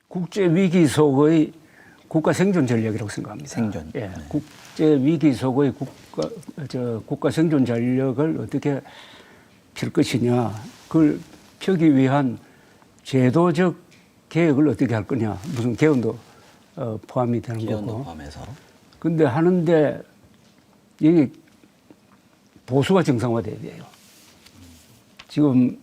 국제 위기 속의 국가 생존 전략이라고 생각합니다. 생존. 예, 네. 국제 위기 속의 국가 생존 전략을 어떻게 펼 것이냐, 그걸 펴기 위한 제도적 계획을 어떻게 할 거냐, 무슨 개헌도 포함이 되는 개헌도 거고. 포함해서. 근데 하는데 이게 보수가 정상화돼야 돼요. 지금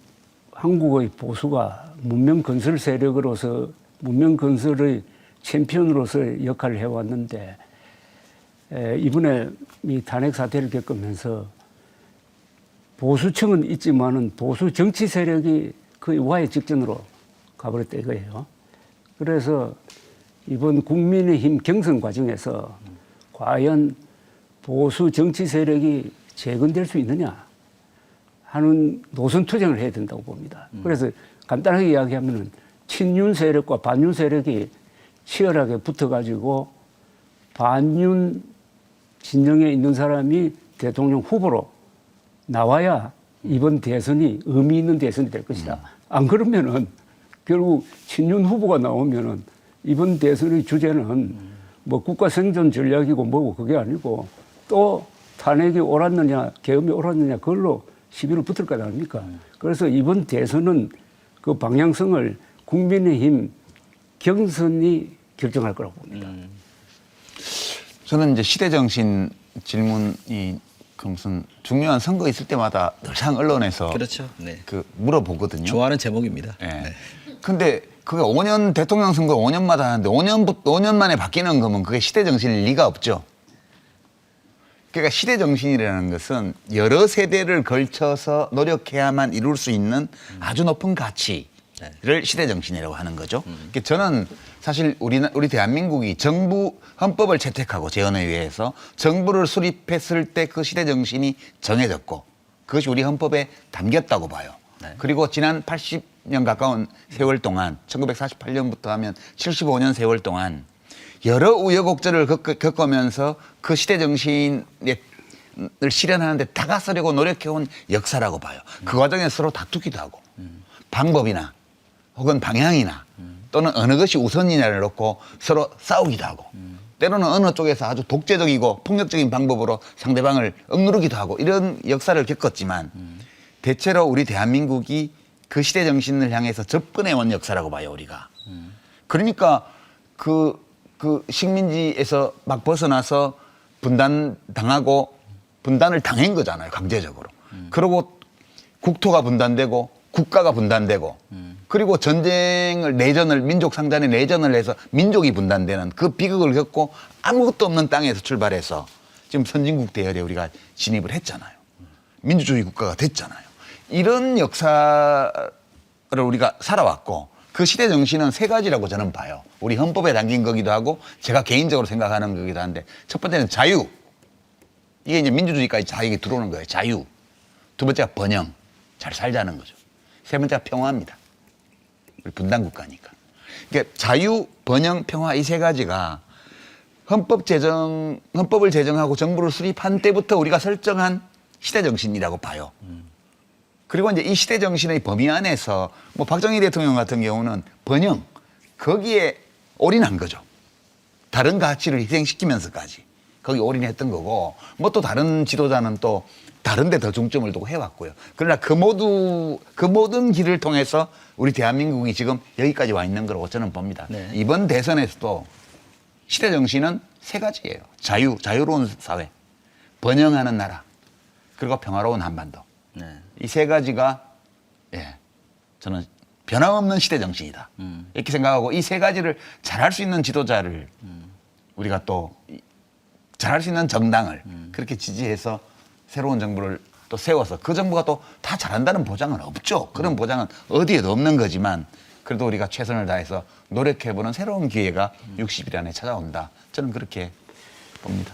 한국의 보수가 문명 건설 세력으로서 문명 건설의 챔피언으로서 역할을 해왔는데 이번에 이 탄핵 사태를 겪으면서 보수층은 있지만은 보수 정치 세력이 거의 와해 직전으로 가버렸다 이거예요. 그래서 이번 국민의힘 경선 과정에서 과연 보수 정치 세력이 재건될 수 있느냐 하는 노선 투쟁을 해야 된다고 봅니다. 그래서 간단하게 이야기하면은 친윤 세력과 반윤 세력이 치열하게 붙어가지고 반윤 진영에 있는 사람이 대통령 후보로 나와야 이번 대선이 의미 있는 대선이 될 것이다. 안 그러면은 결국 친윤 후보가 나오면은 이번 대선의 주제는 뭐 국가 생존 전략이고 뭐고 그게 아니고 또 탄핵이 옳았느냐 계엄이 옳았느냐 그걸로 시비를 붙을 것 아닙니까? 그래서 이번 대선은 그 방향성을 국민의힘 경선이 결정할 거라고 봅니다. 저는 이제 시대정신 질문이 그 무슨 중요한 선거 있을 때마다 늘상 언론에서 그렇죠. 네. 그 물어보거든요. 좋아하는 제목입니다. 예. 네. 근데 그게 5년 대통령 선거 5년마다 하는데 5년 만에 바뀌는 거면 그게 시대정신일 리가 없죠. 그러니까 시대정신이라는 것은 여러 세대를 걸쳐서 노력해야만 이룰 수 있는 아주 높은 가치를 시대정신이라고 하는 거죠. 그러니까 저는 사실 우리 대한민국이 정부 헌법을 채택하고 재헌의회에서 정부를 수립했을 때 그 시대정신이 정해졌고 그것이 우리 헌법에 담겼다고 봐요. 네. 그리고 지난 80년 가까운 세월 동안 1948년부터 하면 75년 세월 동안 여러 우여곡절을 겪으면서 그 시대정신을 실현하는 데 다가서려고 노력해온 역사라고 봐요. 그 과정에서 서로 다투기도 하고 방법이나 혹은 방향이나 또는 어느 것이 우선이냐를 놓고 서로 싸우기도 하고 때로는 어느 쪽에서 아주 독재적이고 폭력적인 방법으로 상대방을 억누르기도 하고 이런 역사를 겪었지만 대체로 우리 대한민국이 그 시대정신을 향해서 접근해온 역사라고 봐요, 우리가. 그러니까 그 식민지에서 막 벗어나서 분단당하고 분단을 당한 거잖아요, 강제적으로. 그리고 국토가 분단되고 국가가 분단되고 그리고 내전을 민족 상단의 내전을 해서 민족이 분단되는 그 비극을 겪고 아무것도 없는 땅에서 출발해서 지금 선진국 대열에 우리가 진입을 했잖아요. 민주주의 국가가 됐잖아요. 이런 역사를 우리가 살아왔고 그 시대 정신은 세 가지라고 저는 봐요. 우리 헌법에 담긴 거기도 하고 제가 개인적으로 생각하는 거기도 한데 첫 번째는 자유. 이게 이제 민주주의까지 자유에 들어오는 거예요. 자유. 두 번째가 번영. 잘 살자는 거죠. 세 번째가 평화입니다. 우리 분단 국가니까. 그러니까 자유, 번영, 평화 이 세 가지가 헌법을 제정하고 정부를 수립한 때부터 우리가 설정한 시대 정신이라고 봐요. 그리고 이제 이 시대 정신의 범위 안에서 뭐 박정희 대통령 같은 경우는 번영 거기에 올인한 거죠. 다른 가치를 희생시키면서까지 거기 올인했던 거고 뭐 또 다른 지도자는 또 다른 데 더 중점을 두고 해왔고요. 그러나 그 모든 길을 통해서 우리 대한민국이 지금 여기까지 와 있는 거라고 저는 봅니다. 네. 이번 대선에서도 시대 정신은 세 가지예요. 자유로운 사회, 번영하는 나라, 그리고 평화로운 한반도. 네. 이 세 가지가 저는 변함없는 시대 정신이다. 이렇게 생각하고 이 세 가지를 잘할 수 있는 지도자를 우리가 또 잘할 수 있는 정당을 그렇게 지지해서 새로운 정부를 또 세워서 그 정부가 또 다 잘한다는 보장은 없죠. 그런 보장은 어디에도 없는 거지만 그래도 우리가 최선을 다해서 노력해보는 새로운 기회가 60일 안에 찾아온다. 저는 그렇게 봅니다.